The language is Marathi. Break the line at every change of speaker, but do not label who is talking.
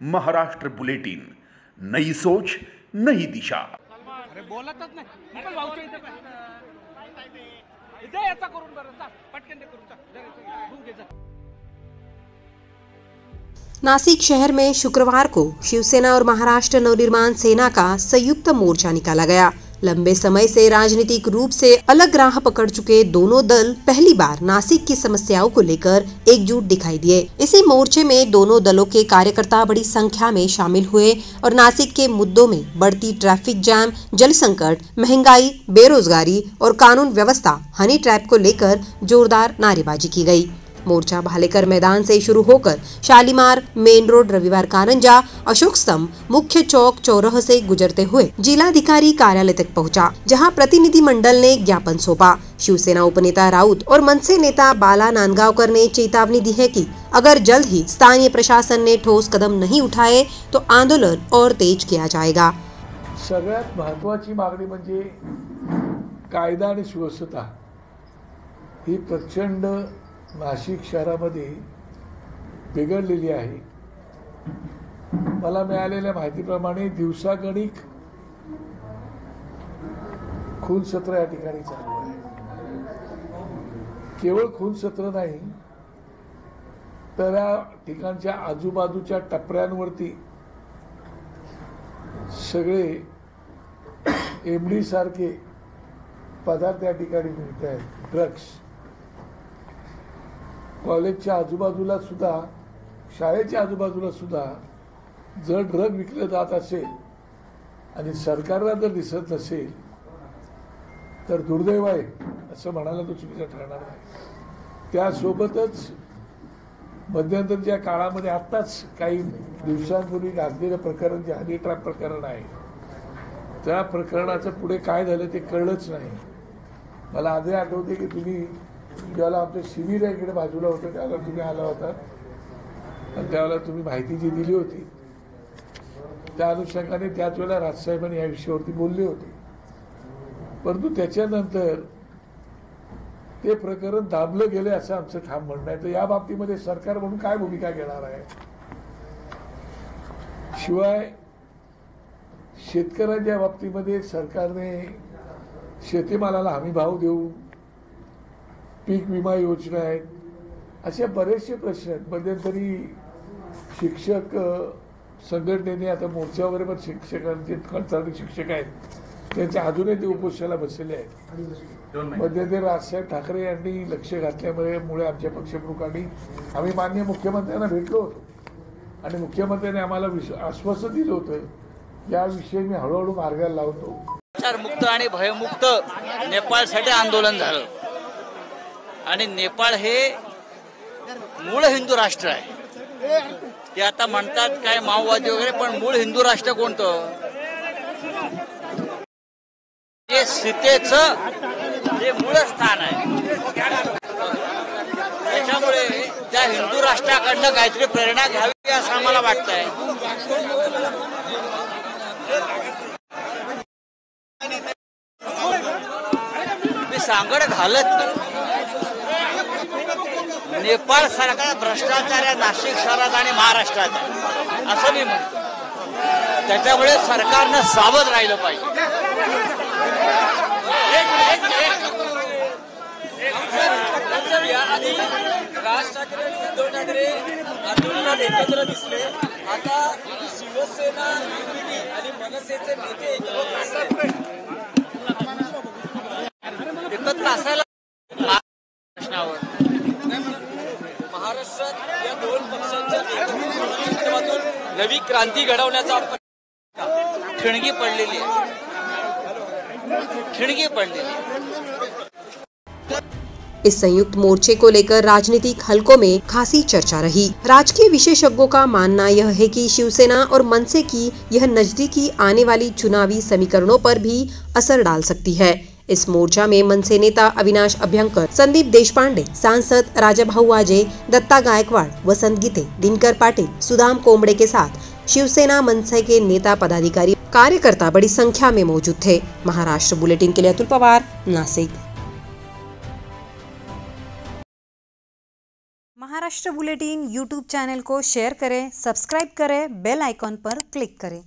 महाराष्ट्र बुलेटिन, नई सोच नई दिशा।
अरे बोलतच नाही पण भाऊच्या इथे याचा करून बरं जा पटकन ते करून जा।
नासिक शहर में शुक्रवार को शिवसेना और महाराष्ट्र नवनिर्माण सेना का संयुक्त मोर्चा निकाला गया। लंबे समय से राजनीतिक रूप से अलग राह पकड़ चुके दोनों दल पहली बार नासिक की समस्याओं को लेकर एकजुट दिखाई दिए। इसी मोर्चे में दोनों दलों के कार्यकर्ता बड़ी संख्या में शामिल हुए और नासिक के मुद्दों में बढ़ती ट्रैफिक जाम, जल संकट, महंगाई, बेरोजगारी और कानून व्यवस्था, हनी ट्रैप को लेकर जोरदार नारेबाजी की गई। मोर्चा भालेकर मैदान से शुरू होकर शालीमार, मेन रोड, रविवार कारंजा, अशोक स्तंभ, मुख्य चौक, चौराहे से गुजरते हुए जिलाधिकारी कार्यालय तक पहुंचा, जहां प्रतिनिधि मंडल ने ज्ञापन सौंपा। शिवसेना उपनेता राउत और मनसे नेता बाला नांदगावकर ने चेतावनी दी है कि अगर जल्द ही स्थानीय प्रशासन ने ठोस कदम नहीं उठाए तो आंदोलन और तेज किया जाएगा।
सगळ्यात महत्त्वाची मागणी म्हणजे कायदा आणि सुव्यवस्था ही प्रचंड नाशिक शहरामध्ये बिघडलेली आहे। मला मिळालेल्या माहितीप्रमाणे दिवसागणिक खून सत्र या ठिकाणी चालू आहे। केवळ खून सत्र नाही तर या ठिकाणच्या आजूबाजूच्या टपऱ्यांवरती सगळे एमडी सारखे पदार्थ या ठिकाणी मिळत आहेत। ड्रग्स कॉलेजच्या आजूबाजूला सुद्धा, शाळेच्या आजूबाजूला सुद्धा जर ड्रग विकले जात असेल आणि सरकारला जर दिसत नसेल तर दुर्दैव आहे असं म्हणायला तो चुकीचं ठरणार नाही। त्यासोबतच मध्यंतरीच्या काळामध्ये आत्ताच काही दिवसांपूर्वी गाजलेलं प्रकरण जे हनी ट्रॅप प्रकरण आहे, त्या प्रकरणाचं पुढे काय झालं ते कळलंच नाही। मला आधी आठवते की तुम्ही ज्याला आमचं शिबिर इकडे बाजूला होतं त्याला तुम्ही आला होता आणि त्यावेळेला तुम्ही माहिती जी दिली होती त्या अनुषंगाने त्याच वेळेला राजसाहेबांनी या विषयावरती बोलले होते। परंतु त्याच्यानंतर ते प्रकरण दाबलं गेले असं आमचं ठाम म्हणणं आहे। तर या बाबतीमध्ये सरकार म्हणून काय भूमिका घेणार आहे? शिवाय शेतकऱ्यांच्या बाबतीमध्ये सरकारने शेतीमालाला हमी भाव देऊ, पीक विमा योजना आहेत, असे बरेचसे प्रश्न आहेत। मध्यंतरी शिक्षक संघटनेने आता मोर्चा वगैरे पण शिक्षकांचे कंत्राटी शिक्षक आहेत त्यांच्या अजूनही ते उपोषणाला बसलेले आहेत। मध्यंतरी राजसाहेब ठाकरे यांनी लक्ष घातल्यामुळे आमच्या पक्षप्रमुखांनी आम्ही माननीय मुख्यमंत्र्यांना भेटलो होतो आणि मुख्यमंत्र्यांनी आम्हाला आश्वासन दिलं होतं याविषयी मी हळूहळू मार्गाला लावतो।
मुक्त आणि भयमुक्त नेपाळसाठी आंदोलन झालं आणि नेपाळ हे मूळ हिंदू राष्ट्र आहे। ते आता म्हणतात काय माओवादी वगैरे, पण मूळ हिंदू राष्ट्र कोणतं? जे सीतेचं जे मूळ स्थान आहे, त्याच्यामुळे त्या हिंदू राष्ट्राकडनं काहीतरी प्रेरणा घ्यावी असं आम्हाला वाटतंय। मी सांगड घालत नाही, नेपाळ सरकार भ्रष्टाचार आहे नाशिक शहरात आणि महाराष्ट्रात आहे असं मी म्हणतो। त्याच्यामुळे सरकारनं सावध राहिलं पाहिजे।
राज ठाकरे आणि उद्धव ठाकरे आंदोलनात एकत्र दिसले, आता शिवसेना आणि मनसेचे नेते
एकत्र असायला प्रश्नावर
महाराष्ट्रात या दोन पक्षांच्या माध्यमातून नवी क्रांती घडवण्याचा
ठिणगी पडलेली आहे, ठिणगी पडलेली आहे।
इस संयुक्त मोर्चे को लेकर राजनीतिक हलकों में खासी चर्चा रही। राजकीय विशेषज्ञों का मानना यह है कि शिवसेना और मनसे की यह नजदीकी आने वाली चुनावी समीकरणों पर भी असर डाल सकती है। इस मोर्चा में मनसे नेता अविनाश अभ्यंकर, संदीप देशपांडे, सांसद राजाभाऊ वाजे, दत्ता गायकवाड़, वसंत गीते, दिनकर पाटिल, सुदाम कोमड़े के साथ शिवसेना मनसे के नेता, पदाधिकारी, कार्यकर्ता बड़ी संख्या में मौजूद थे। महाराष्ट्र बुलेटिन के लिए Atul Pawar, Nashik.
Maharashtra bulletin YouTube channel को शेयर करें, सब्सक्राइब करें, बेल आइकॉन पर क्लिक करें।